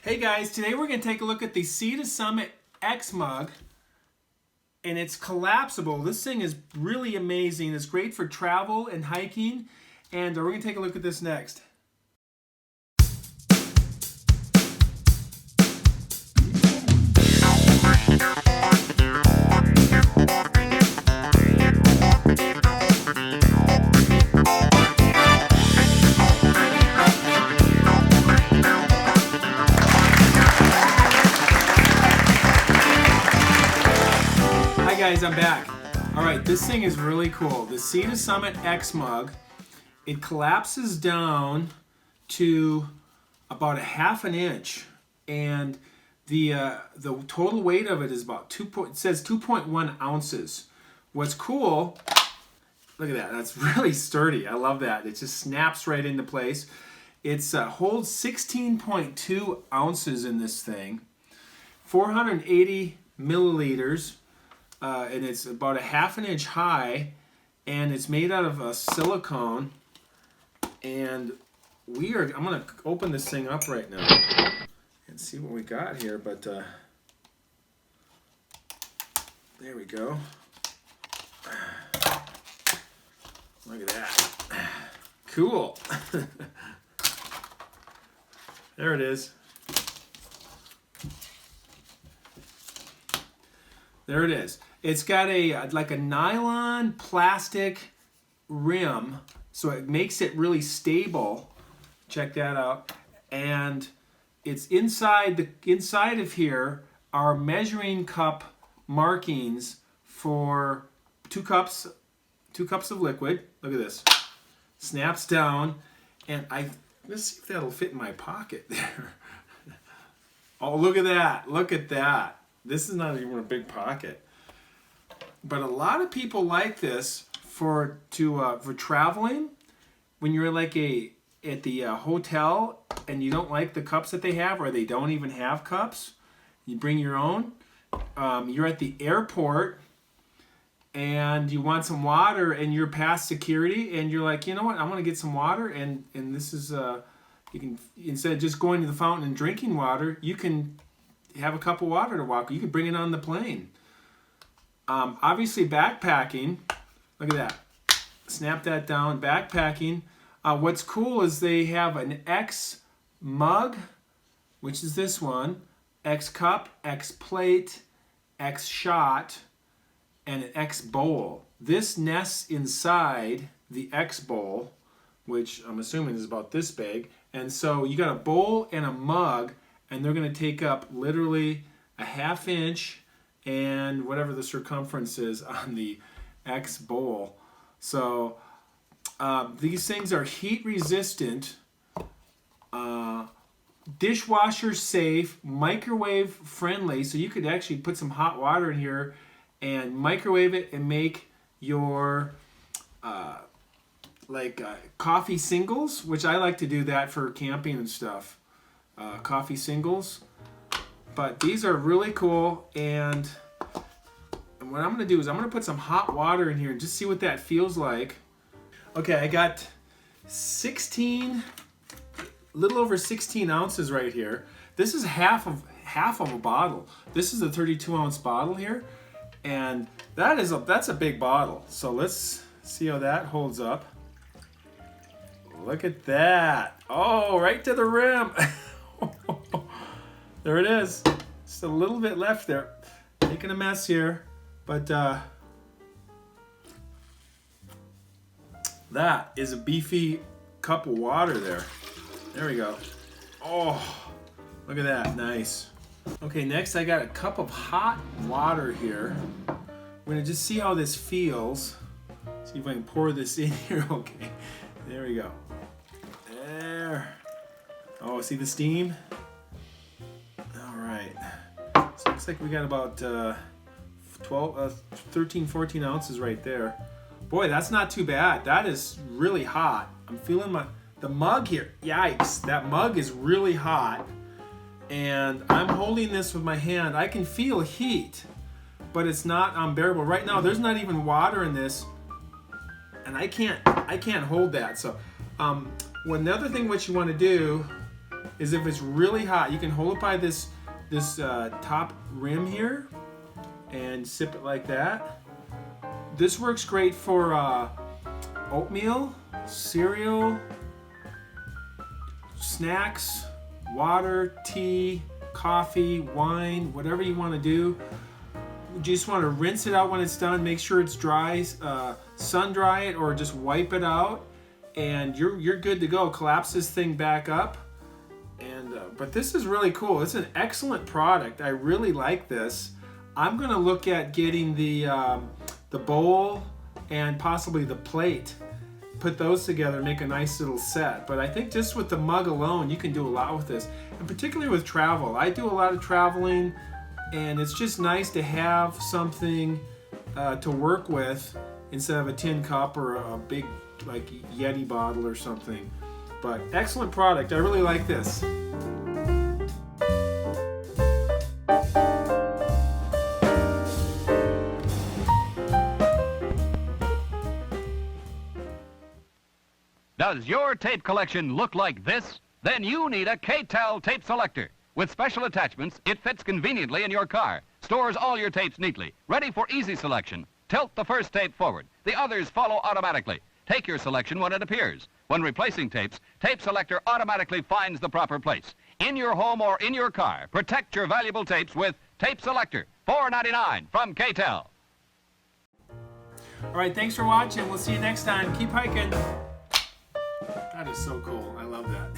Hey guys, today we're going to take a look at the Sea to Summit X mug, and it's collapsible. This thing is really amazing. It's great for travel and hiking, and we're going to take a look at this next. Guys, I'm back. All right, this thing is really cool. The Sea to Summit X mug, it collapses down to about a ½ an inch, and the total weight of it is about it says 2.1 ounces. What's cool? Look at that. That's really sturdy. I love that. It just snaps right into place. It holds 16.2 ounces in this thing, 480 milliliters. And it's about a ½ an inch high, and it's made out of silicone. And I'm gonna open this thing up right now and see what we got here. But there we go. Look at that. Cool. There it is. There it is. It's got like a nylon plastic rim, so it makes it really stable. Check that out. And it's inside of here are measuring cup markings for 2 cups of liquid. Look at this. Snaps down, and let's see if that'll fit in my pocket there. Oh, look at that. Look at that. This is not even a big pocket. But a lot of people like this for traveling. When you're like at the hotel and you don't like the cups that they have, or they don't even have cups, you bring your own. You're at the airport and you want some water, and you're past security, and you're like, you know what, I want to get some water, and this is you can, instead of just going to the fountain and drinking water, you can have a cup of water to walk. You can bring it on the plane. Obviously backpacking, look at that. Snap that down, backpacking. What's cool is they have an X mug, which is this one, X cup, X plate, X shot, and an X bowl. This nests inside the X bowl, which I'm assuming is about this big. And so you got a bowl and a mug, and they're going to take up literally a ½ inch and whatever the circumference is on the X bowl. So these things are heat resistant, dishwasher safe, microwave friendly. So you could actually put some hot water in here and microwave it and make your coffee singles, which I like to do that for camping and stuff. Coffee singles. But these are really cool, and what I'm going to do is I'm going to put some hot water in here and just see what that feels like. Okay, I got little over 16 ounces right here. This is half of a bottle. This is a 32-ounce bottle here, and that's a big bottle. So let's see how that holds up. Look at that. Oh, right to the rim. There it is. Just a little bit left there. Making a mess here. But that is a beefy cup of water there. There we go. Oh, look at that. Nice. Okay, next I got a cup of hot water here. We're going to just see how this feels. See if I can pour this in here. Okay, there we go. There. Oh, see the steam? All right. So it looks like we got about 13, 14 ounces right there. Boy, that's not too bad. That is really hot. I'm feeling the mug here. Yikes, that mug is really hot. And I'm holding this with my hand. I can feel heat, but it's not unbearable. Right now, there's not even water in this, and I can't hold that. So, another thing what you want to do is if it's really hot, you can hold it by this top rim here and sip it like that. This works great for oatmeal, cereal, snacks, water, tea, coffee, wine, whatever you want to do. You just want to rinse it out when it's done. Make sure it's dry, sun dry it, or just wipe it out, and you're good to go. Collapse this thing back up. And but this is really cool. It's an excellent product. I really like this. I'm gonna look at getting the bowl and possibly the plate. Put those together, make a nice little set. But I think just with the mug alone, you can do a lot with this, and particularly with travel. I do a lot of traveling, and it's just nice to have something to work with instead of a tin cup or a big like Yeti bottle or something. But excellent product. I really like this. Does your tape collection look like this? Then you need a K-Tel tape selector. With special attachments, it fits conveniently in your car, stores all your tapes neatly, ready for easy selection. Tilt the first tape forward. The others follow automatically. Take your selection when it appears. When replacing tapes, Tape Selector automatically finds the proper place. In your home or in your car, protect your valuable tapes with Tape Selector, $4.99 from K-Tel. All right, thanks for watching. We'll see you next time. Keep hiking. That is so cool. I love that.